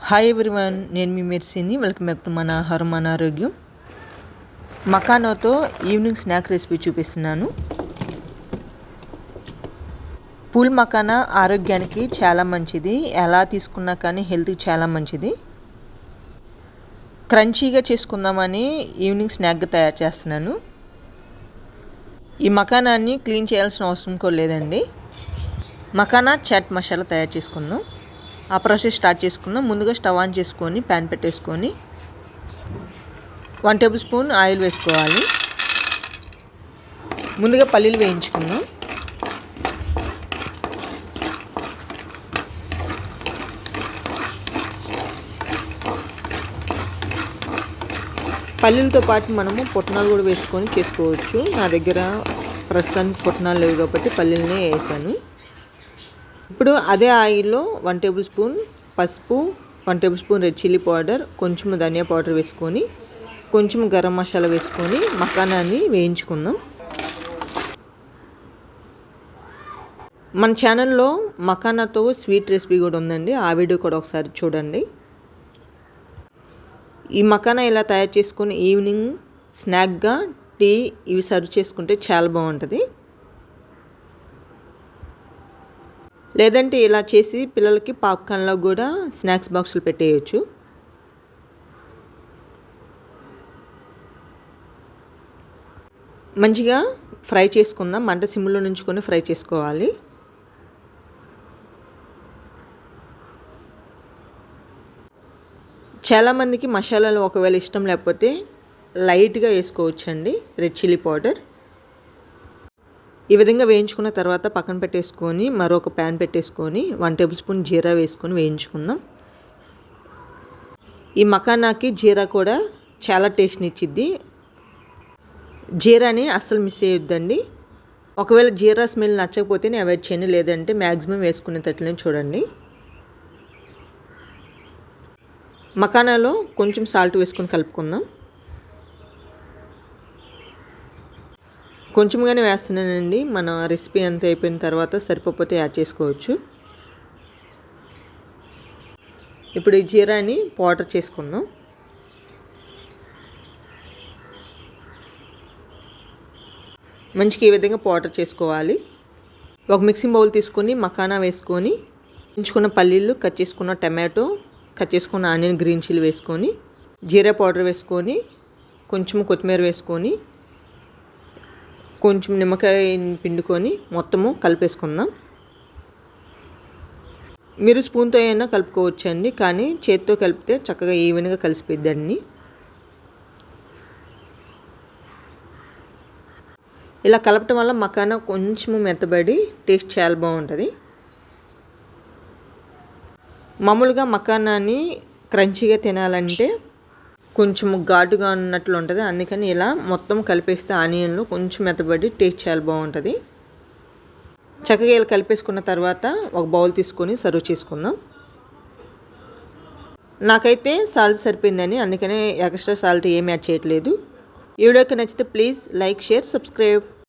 Hi everyone, నేను మీ మెర్సీని. Welcome back to మన ఆహారం మన ఆరోగ్యం. మకానాతో ఈవినింగ్ స్నాక్ రెసిపీ చూపిస్తున్నాను. పూల్ మకానా ఆరోగ్యానికి చాలా మంచిది. ఎలా తీసుకున్నా కానీ హెల్త్కి చాలా మంచిది. క్రంచీగా చేసుకుందామని ఈవినింగ్ స్నాక్గా తయారు చేస్తున్నాను. ఈ మకానాన్ని క్లీన్ చేయాల్సిన అవసరం కూడా లేదండి. మకానా చాట్ మసాలా తయారు చేసుకుందాం. ఆ ప్రాసెస్ స్టార్ట్ చేసుకుందాం. ముందుగా స్టవ్ ఆన్ చేసుకొని ప్యాన్ పెట్టేసుకొని 1 టేబుల్ స్పూన్ ఆయిల్ వేసుకోవాలి. ముందుగా పల్లీలు వేయించుకుందాం. పల్లీలతో పాటు మనము పుట్నాలు కూడా వేసుకొని చేసుకోవచ్చు. నా దగ్గర ప్రస్తుతానికి పుట్నాలు లేవు కాబట్టి పల్లీలనే వేసాను. ఇప్పుడు అదే ఆయిల్లో 1 టేబుల్ స్పూన్ పసుపు, 1 table spoon red chilli powder, కొంచెం ధనియా పౌడర్ వేసుకొని, కొంచెం గరం మసాలా వేసుకొని మకానాన్ని వేయించుకుందాం. మన ఛానల్లో మకానాతో స్వీట్ రెసిపీ కూడా ఉందండి. ఆ వీడియో కూడా ఒకసారి చూడండి. ఈ మకానా ఇలా తయారు చేసుకొని ఈవినింగ్ స్నాక్గా టీ ఇవి సర్వ్ చేసుకుంటే చాలా బాగుంటుంది. లేదంటే ఇలా చేసి పిల్లలకి పాప్కార్న్లో కూడా స్నాక్స్ బాక్సులు పెట్టేయచ్చు. మంచిగా ఫ్రై చేసుకుందాం. మంట సిమ్లో నుంచుకొని ఫ్రై చేసుకోవాలి. చాలామందికి మసాలాలు ఒకవేళ ఇష్టం లేకపోతే లైట్గా వేసుకోవచ్చండి రెడ్ చిల్లీ పౌడర్. ఈ విధంగా వేయించుకున్న తర్వాత పక్కన పెట్టేసుకొని మరొక ప్యాన్ పెట్టేసుకొని 1 టేబుల్ స్పూన్ జీరా వేసుకొని వేయించుకుందాం. ఈ మకానాకి జీరా కూడా చాలా టేస్ట్ని ఇచ్చిద్ది. జీరాని అస్సలు మిస్ చేయొద్దండి. ఒకవేళ జీరా స్మెల్ నచ్చకపోతేనే అవాయిడ్ చేయండి, లేదంటే మ్యాక్సిమం వేసుకునేటట్లనే చూడండి. మకానాలో కొంచెం సాల్ట్ వేసుకొని కలుపుకుందాం. కొంచెంగానే వేస్తున్నానండి. మన రెసిపీ అంతా అయిపోయిన తర్వాత సరిపోతే యాడ్ చేసుకోవచ్చు. ఇప్పుడు ఈ జీరాని పౌడర్ చేసుకుందాం. మంచిగా ఈ విధంగా పౌడర్ చేసుకోవాలి. ఒక మిక్సింగ్ బౌల్ తీసుకొని మకానా వేసుకొని, ఉంచుకున్న పల్లీలు, కట్ చేసుకున్న టమాటో, కట్ చేసుకున్న ఆనియన్, గ్రీన్ చిల్లీ వేసుకొని, జీరా పౌడర్ వేసుకొని, కొంచెం కొత్తిమీర వేసుకొని, కొంచెం నిమ్మకాయ పిండుకొని మొత్తము కలిపేసుకుందాం. మీరు స్పూన్తో అయినా కలుపుకోవచ్చండి, కానీ చేతితో కలిపితే చక్కగా ఈవెన్గా కలిసిపోద్దండి. ఇలా కలపటం వల్ల మకానా కొంచెం మెత్తబడి టేస్ట్ చాలా బాగుంటుంది. మామూలుగా మకానాన్ని క్రంచీగా తినాలంటే కొంచెం ఘాటుగా ఉన్నట్లు ఉంటుంది. అందుకని ఇలా మొత్తం కలిపేస్తే ఆనియన్లో కొంచెం మెత్తబడి టేస్ట్ చాలా బాగుంటుంది. చక్కగా ఇలా కలిపేసుకున్న తర్వాత ఒక బౌల్ తీసుకొని సర్వ్ చేసుకుందాం. నాకైతే సాల్ట్ సరిపోయిందని అందుకనే ఎక్స్ట్రా సాల్ట్ ఏమి యాడ్ చేయట్లేదు. ఈ వీడియోకి నచ్చితే ప్లీజ్ లైక్, షేర్, సబ్స్క్రైబ్.